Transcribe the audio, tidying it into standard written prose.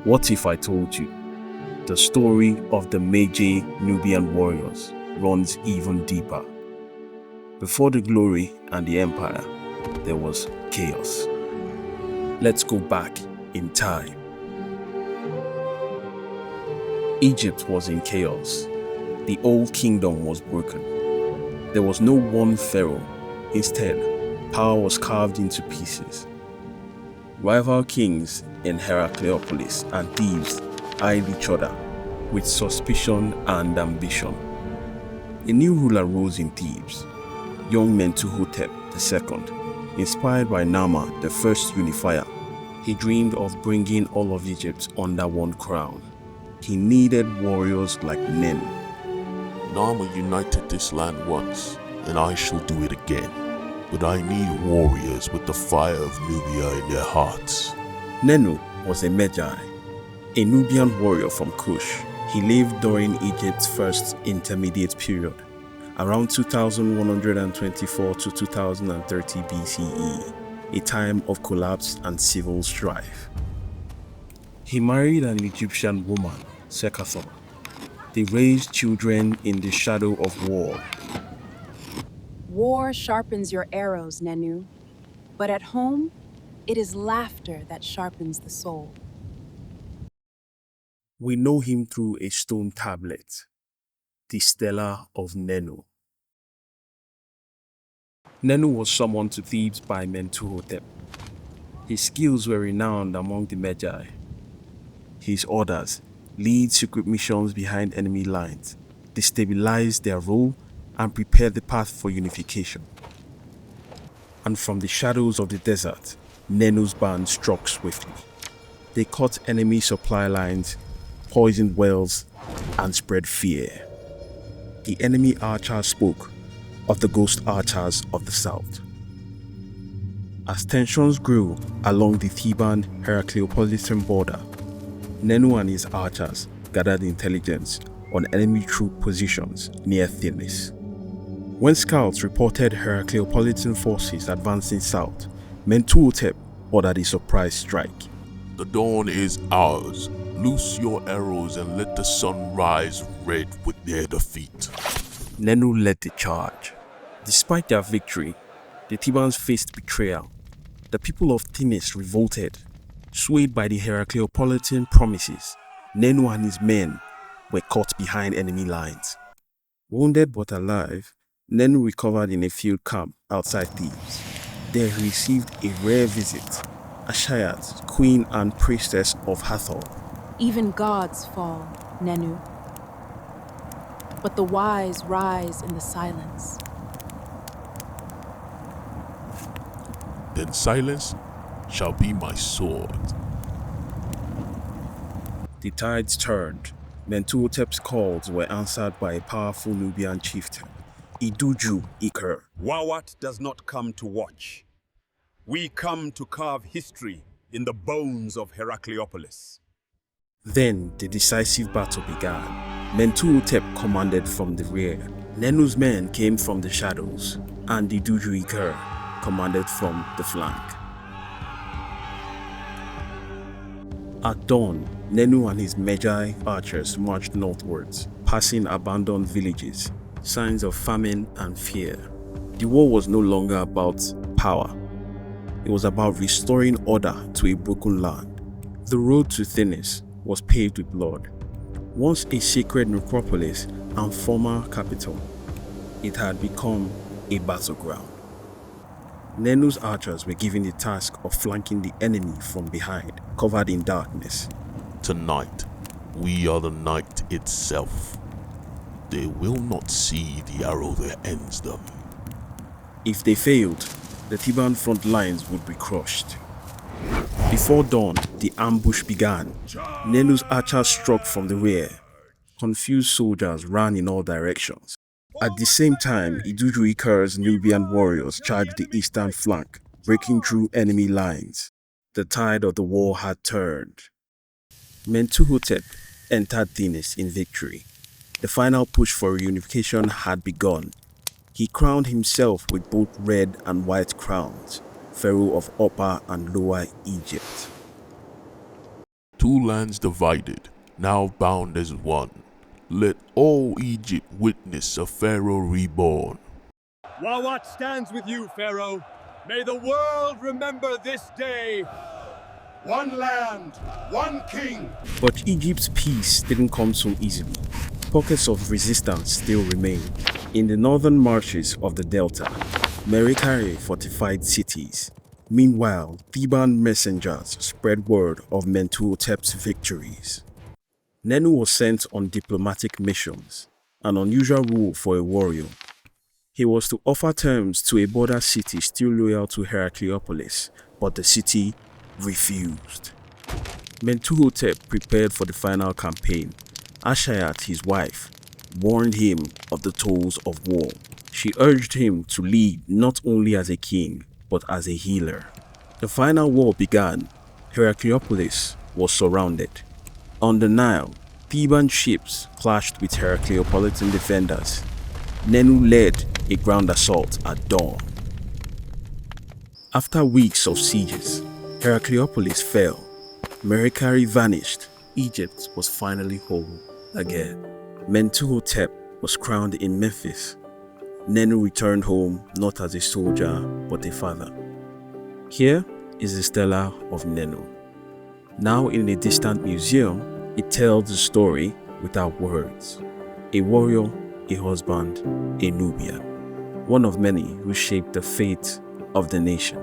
What if I told you the story of the Medjay Nubian warriors runs even deeper? Before the glory and the empire, there was chaos. Let's go back in time. Egypt was in chaos. The old kingdom was broken. There was no one pharaoh. Instead, power was carved into pieces. Rival kings in Heracleopolis and Thebes eyed each other with suspicion and ambition. A new ruler rose in Thebes, young Mentuhotep II, inspired by Nama, the first unifier. He dreamed of bringing all of Egypt under one crown. He needed warriors like Nenu. Nama united this land once, and I shall do it again. But I need warriors with the fire of Nubia in their hearts. Nenu was a Medjay, a Nubian warrior from Kush. He lived during Egypt's first intermediate period, around 2124 to 2030 BCE, a time of collapse and civil strife. He married an Egyptian woman, Sekathon. They raised children in the shadow of war. War sharpens your arrows, Nenu. But at home, it is laughter that sharpens the soul. We know him through a stone tablet, the Stela of Nenu. Nenu was summoned to Thebes by Mentuhotep. His skills were renowned among the Medjay. His orders: lead secret missions behind enemy lines, destabilize their role, and prepare the path for unification. And from the shadows of the desert, Nenu's band struck swiftly. They cut enemy supply lines, poisoned wells, and spread fear. The enemy archers spoke of the ghost archers of the south. As tensions grew along the Theban Heracleopolitan border, Nenu and his archers gathered intelligence on enemy troop positions near Thinis. When scouts reported Heracleopolitan forces advancing south, Mentuhotep ordered a surprise strike. The dawn is ours. Loose your arrows and let the sun rise red with their defeat. Nenu led the charge. Despite their victory, the Thebans faced betrayal. The people of Thinis revolted. Swayed by the Heracleopolitan promises, Nenu and his men were caught behind enemy lines. Wounded but alive, Nenu recovered in a field camp outside Thebes. There he received a rare visit, Ashayat, queen and priestess of Hathor. Even gods fall, Nenu. But the wise rise in the silence. Then silence shall be my sword. The tides turned. Mentuhotep's calls were answered by a powerful Nubian chieftain, Iduju Iker. Wawat does not come to watch. We come to carve history in the bones of Heracleopolis. Then the decisive battle began. Mentuhotep commanded from the rear. Nenu's men came from the shadows, and Iduju Iker commanded from the flank. At dawn, Nenu and his Medjay archers marched northwards, passing abandoned villages, signs of famine and fear. The war was no longer about power. It was about restoring order to a broken land. The road to Thinis was paved with blood. Once a sacred necropolis and former capital, it had become a battleground. Nenu's archers were given the task of flanking the enemy from behind, covered in darkness. Tonight, we are the night itself. They will not see the arrow that ends them. If they failed, the Theban front lines would be crushed. Before dawn, the ambush began. Nenu's archers struck from the rear. Confused soldiers ran in all directions. At the same time, Iduju Iker's Nubian warriors charged the eastern flank, breaking through enemy lines. The tide of the war had turned. Mentuhotep entered Thinis in victory. The final push for reunification had begun. He crowned himself with both red and white crowns, Pharaoh of Upper and Lower Egypt. two lands divided, now bound as one. Let all Egypt witness a pharaoh reborn. Wawat stands with you, Pharaoh. May the world remember this day. One land, one king. But Egypt's peace didn't come so easily. Pockets of resistance still remained. In the northern marches of the Delta, Merikare fortified cities. Meanwhile, Theban messengers spread word of Mentuhotep's victories. Nenu was sent on diplomatic missions, an unusual role for a warrior. He was to offer terms to a border city still loyal to Heracleopolis, but the city refused. Mentuhotep prepared for the final campaign. Ashayat, his wife, warned him of the tolls of war. She urged him to lead not only as a king, but as a healer. The final war began. Heracleopolis was surrounded. On the Nile, Theban ships clashed with Heracleopolitan defenders. Nenu led a ground assault at dawn. After weeks of sieges, Heracleopolis fell. Merikare vanished. Egypt was finally whole again. Mentuhotep was crowned in Memphis. Nenu returned home not as a soldier, but a father. Here is the Stela of Nenu. Now in a distant museum, it tells the story without words. A warrior, a husband, a Nubian. One of many who shaped the fate of the nation.